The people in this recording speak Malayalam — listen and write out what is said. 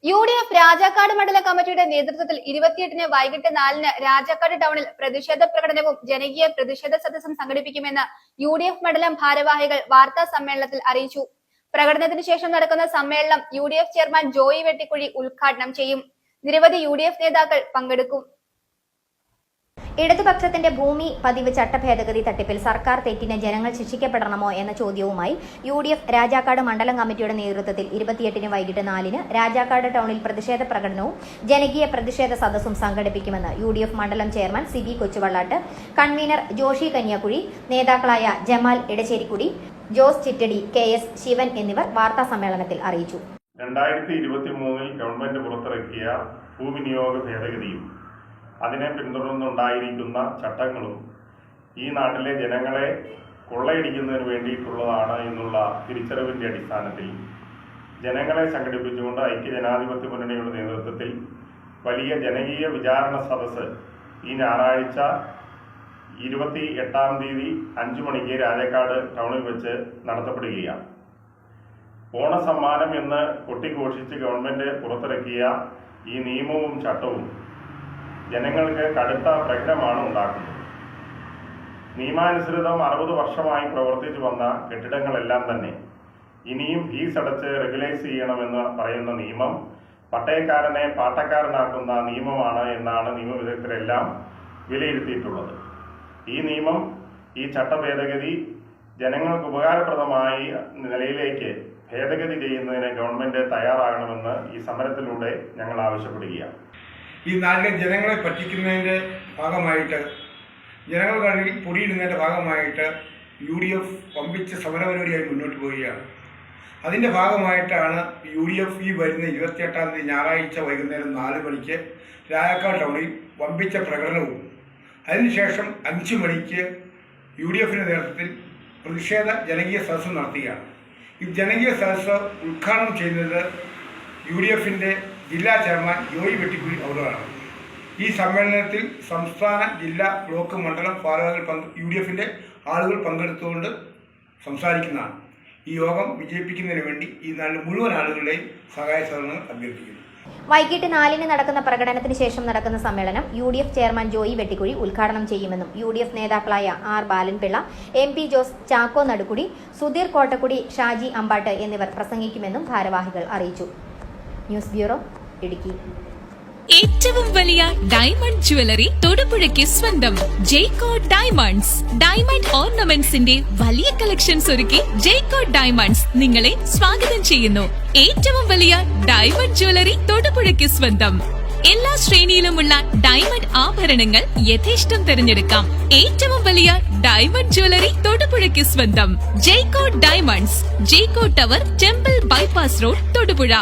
UDF രാജാക്കാട് മണ്ഡല കമ്മിറ്റിയുടെ നേതൃത്വത്തിൽ 28-ന് വൈകിട്ട് 4-ന് രാജാക്കാട് ടൗണിൽ പ്രതിഷേധ പ്രകടനവും ജനകീയ പ്രതിഷേധ സദസ്സും സംഘടിപ്പിക്കുമെന്ന് UDF മണ്ഡലം ഭാരവാഹികൾ വാർത്താ സമ്മേളനത്തിൽ അറിയിച്ചു. പ്രകടനത്തിന് ശേഷം നടക്കുന്ന സമ്മേളനം UDF ചെയർമാൻ ജോയി വെട്ടിക്കുഴി ഉദ്ഘാടനം ചെയ്യും. നിരവധി UDF നേതാക്കൾ പങ്കെടുക്കും. ഇടതുപക്ഷത്തിന്റെ ഭൂമി പതിവ് ചട്ടഭേദഗതി തട്ടിപ്പിൽ സർക്കാർ തെറ്റിന് ജനങ്ങൾ ശിക്ഷിക്കപ്പെടണമോ എന്ന ചോദ്യവുമായി UDF രാജാക്കാട് മണ്ഡലം കമ്മിറ്റിയുടെ നേതൃത്വത്തിൽ 28-ന് വൈകിട്ട് 4-ന് രാജാക്കാട് ടൗണിൽ പ്രതിഷേധ പ്രകടനവും ജനകീയ പ്രതിഷേധ സദസ്സും സംഘടിപ്പിക്കുമെന്ന് UDF മണ്ഡലം ചെയർമാൻ സിബി കൊച്ചുവള്ളാട്ട്, കൺവീനർ ജോഷി കന്യാക്കുഴി, നേതാക്കളായ ജമാൽ ഇടശ്ശേരിക്കുടി, ജോസ് ചിറ്റടി, KS ശിവൻ എന്നിവർ വാർത്താ സമ്മേളനത്തിൽ അറിയിച്ചു. 2023-ൽ ഗവൺമെന്റ് പുറത്തിറക്കിയ ഭൂവിനിയോഗ ഭേദഗതിയും അതിനെ പിന്തുടർന്നുണ്ടായിരിക്കുന്ന ചട്ടങ്ങളും ഈ നാട്ടിലെ ജനങ്ങളെ കൊള്ളയടിക്കുന്നതിന് വേണ്ടിയിട്ടുള്ളതാണ് എന്നുള്ള തിരിച്ചറിവിൻ്റെ അടിസ്ഥാനത്തിൽ ജനങ്ങളെ സംഘടിപ്പിച്ചുകൊണ്ട് ഐക്യജനാധിപത്യ മുന്നണിയുടെ നേതൃത്വത്തിൽ വലിയ ജനകീയ വിചാരണ സദസ്സ് ഈ ഞായറാഴ്ച 28-ാം തീയതി 5 മണിക്ക് രാജാക്കാട് ടൗണിൽ വെച്ച് നടത്തപ്പെടുകയാണ്. ഓണസമ്മാനം എന്ന് കൊട്ടിഘോഷിച്ച് ഗവൺമെന്റ് പുറത്തിറക്കിയ ഈ നിയമവും ചട്ടവും ജനങ്ങൾക്ക് കടുത്ത പ്രശ്നമാണ് ഉണ്ടാക്കുന്നത്. നിയമാനുസൃതം 60 വർഷമായി പ്രവർത്തിച്ചു വന്ന കെട്ടിടങ്ങളെല്ലാം തന്നെ ഇനിയും ഫീസ് അടച്ച് റെഗുലൈസ് ചെയ്യണമെന്ന് പറയുന്ന നിയമം പട്ടയക്കാരനെ പാട്ടക്കാരനാക്കുന്ന നിയമമാണ് എന്നാണ് നിയമവിദഗ്ധരെല്ലാം വിലയിരുത്തിയിട്ടുള്ളത്. ഈ നിയമം, ഈ ചട്ടഭേദഗതി ജനങ്ങൾക്ക് ഉപകാരപ്രദമായ നിലയിലേക്ക് ഭേദഗതി ചെയ്യുന്നതിന് ഗവൺമെന്റ് തയ്യാറാകണമെന്ന് ഈ സമരത്തിലൂടെ ഞങ്ങൾ ആവശ്യപ്പെടുകയാണ്. ഈ നാട്ടിലെ ജനങ്ങളെ പറ്റിക്കുന്നതിൻ്റെ ഭാഗമായിട്ട്, ജനങ്ങൾക്കിടയിൽ പൊടിയിടുന്നതിൻ്റെ ഭാഗമായിട്ട് UDF വമ്പിച്ച സമരപരിപാടിയായി മുന്നോട്ട് പോവുകയാണ്. അതിൻ്റെ ഭാഗമായിട്ടാണ് UDF ഈ വരുന്ന 28-ാം തീയതി ഞായറാഴ്ച വൈകുന്നേരം 4 മണിക്ക് രാജാക്കാട് ടൗണിൽ വമ്പിച്ച പ്രകടനവും അതിനുശേഷം 5 മണിക്ക് UDFിൻ്റെ നേതൃത്വത്തിൽ പ്രതിഷേധ ജനകീയ സദസ്സ് നടത്തുകയാണ്. ഈ ജനകീയ സദസ്സ് ഉദ്ഘാടനം ചെയ്യുന്നത് UDFിൻ്റെ ജില്ലാ ചെയർമാൻ ജോയി വെട്ടിക്കുഴി അവരാണ്. ഈ സമ്മേളനത്തിൽ സംസ്ഥാന, ജില്ലാ, ബ്ലോക്ക്, മണ്ഡലം ഭാരവാഹികൾ UDFിൻ്റെ ആളുകൾ പങ്കെടുത്തുകൊണ്ട് സംസാരിക്കുന്നതാണ്. ഈ യോഗം വിജയിപ്പിക്കുന്നതിന് വേണ്ടി ഈ നാട്ടിലെ മുഴുവൻ ആളുകളുടെയും സഹായ സഹകരണങ്ങൾ അഭ്യർത്ഥിക്കുന്നു. വൈകിട്ട് 4-ന് നടക്കുന്ന പ്രകടനത്തിന് ശേഷം നടക്കുന്ന സമ്മേളനം UDF ചെയർമാൻ ജോയി വെട്ടിക്കുഴി ഉദ്ഘാടനം ചെയ്യുമെന്നും UDF നേതാക്കളായ R ബാലൻപിള്ള, MP ജോസ്, ചാക്കോ നടുക്കുടി, സുധീർ കോട്ടക്കുടി, ഷാജി അമ്പാട്ട് എന്നിവർ പ്രസംഗിക്കുമെന്നും ഭാരവാഹികൾ അറിയിച്ചു. News bureau, Idukki. ഏറ്റവും വലിയ ഡയമണ്ട് ജ്വല്ലറി തൊടുപുഴയ്ക്ക് സ്വന്തം ജയ്കോ ഡയമണ്ട്സ്. ഡയമണ്ട് ഓർണമെന്റ്സിന്റെ വലിയ കളക്ഷൻസ് ഒരുക്കി ജയ്കോ ഡയമണ്ട്സ് നിങ്ങളെ സ്വാഗതം ചെയ്യുന്നു. ഏറ്റവും വലിയ ഡയമണ്ട് ജ്വല്ലറി തൊടുപുഴയ്ക്ക് സ്വന്തം. എല്ലാ ശ്രേണിയിലുമുള്ള ഡയമണ്ട് ആഭരണങ്ങൾ യഥേഷ്ടം തിരഞ്ഞെടുക്കാം. ഏറ്റവും വലിയ ഡയമണ്ട് ജ്വല്ലറി തൊടുപുഴയ്ക്ക് സ്വന്തം Jaico diamonds. Jaico tower, temple bypass road, Thodupuzha.